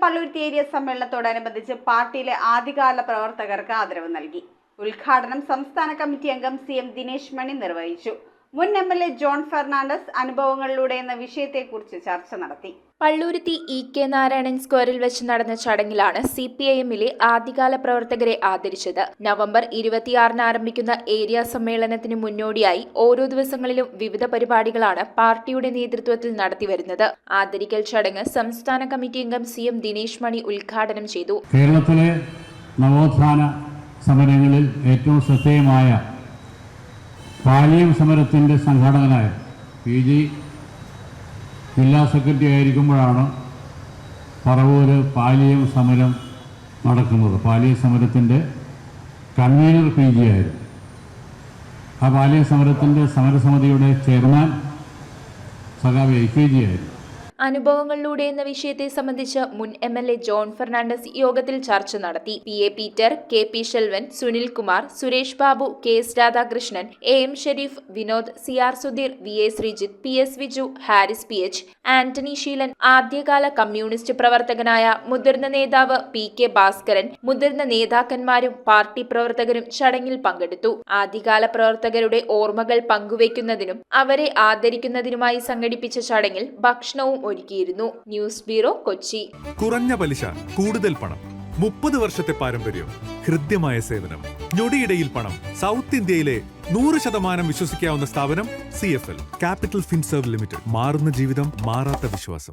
Palluruthy area സമ്മേളനത്തോടനുബന്ധിച്ച് പാർട്ടിയിലെ ആദ്യകാല പ്രവർത്തകർക്ക് ആദരവ് നൽകി. ഉദ്ഘാടനം സംസ്ഥാന കമ്മിറ്റി അംഗം CM ദിനേശ് മണി നിർവഹിച്ചു. മുൻ MLA ജോൺ ഫെർണാണ്ടസ് അനുഭവങ്ങളിലൂടെ എന്ന വിഷയത്തെക്കുറിച്ച് ചർച്ച നടത്തി. പള്ളുരുത്തി EK നാരായണൻ സ്ക്വയറിൽ വെച്ച് നടന്ന ചടങ്ങിലാണ് CPIMലെ ആദ്യകാല പ്രവർത്തകരെ ആദരിച്ചത്. നവംബർ 26-ന് ആരംഭിക്കുന്ന ഏരിയ സമ്മേളനത്തിന് മുന്നോടിയായി ഓരോ ദിവസങ്ങളിലും വിവിധ പരിപാടികളാണ് പാർട്ടിയുടെ നേതൃത്വത്തിൽ നടത്തിവരുന്നത്. ആദരിക്കൽ ചടങ്ങ് സംസ്ഥാന കമ്മിറ്റി അംഗം CM ദിനേശ് മണി ഉദ്ഘാടനം ചെയ്തു. കേരളത്തിലെ നവോത്ഥാന സമരങ്ങളിൽ ഏറ്റവും ശ്രദ്ധേയമായ പാലിയം സമരത്തിൻ്റെ സംഘാടകനായ PG ജില്ലാ സെക്രട്ടറി ആയിരിക്കുമ്പോഴാണ് പറവൂര് പാലിയം സമരം നടക്കുന്നത്. പാലിയം സമരത്തിൻ്റെ കൺവീനർ PG ആയിരുന്നു. ആ പാലിയം സമരത്തിൻ്റെ സമരസമിതിയുടെ ചെയർമാൻ സഖാവ് AKG ആയിരുന്നു. അനുഭവങ്ങളിലൂടെ എന്ന വിഷയത്തെ സംബന്ധിച്ച് മുൻ MLA ജോൺ ഫെർണാണ്ടസ് യോഗത്തിൽ ചർച്ച നടത്തി. PA Peter, KP Shelvan, Sunil Kumar, Suresh Babu, KS Radhakrishnan, AM Sherif, Vinod, CR Sudheer, VA Sreejith, PS Viju, Haris PH, Antony Sheelan, ആദ്യകാല കമ്മ്യൂണിസ്റ്റ് പ്രവർത്തകനായ മുതിർന്ന നേതാവ് PK ഭാസ്കരൻ, മുതിർന്ന നേതാക്കന്മാരും പാർട്ടി പ്രവർത്തകരും ചടങ്ങിൽ പങ്കെടുത്തു. ആദ്യകാല പ്രവർത്തകരുടെ ഓർമ്മകൾ പങ്കുവയ്ക്കുന്നതിനും അവരെ ആദരിക്കുന്നതിനുമായി സംഘടിപ്പിച്ച ചടങ്ങിൽ ഭക്ഷണവും ഒരുക്കിയിരുന്നു. News bureau, Kochi. കുറഞ്ഞ പലിശ, കൂടുതൽ പണം, 30 വർഷത്തെ പാരമ്പര്യം, ഹൃദ്യമായ സേവനം, ഞൊടിയിടയിൽ പണം. സൗത്ത് ഇന്ത്യയിലെ 100% വിശ്വസിക്കാവുന്ന സ്ഥാപനം CFL ക്യാപിറ്റൽ ഫിൻസർവ് ലിമിറ്റഡ്. മാറുന്ന ജീവിതം, മാറാത്ത വിശ്വാസം.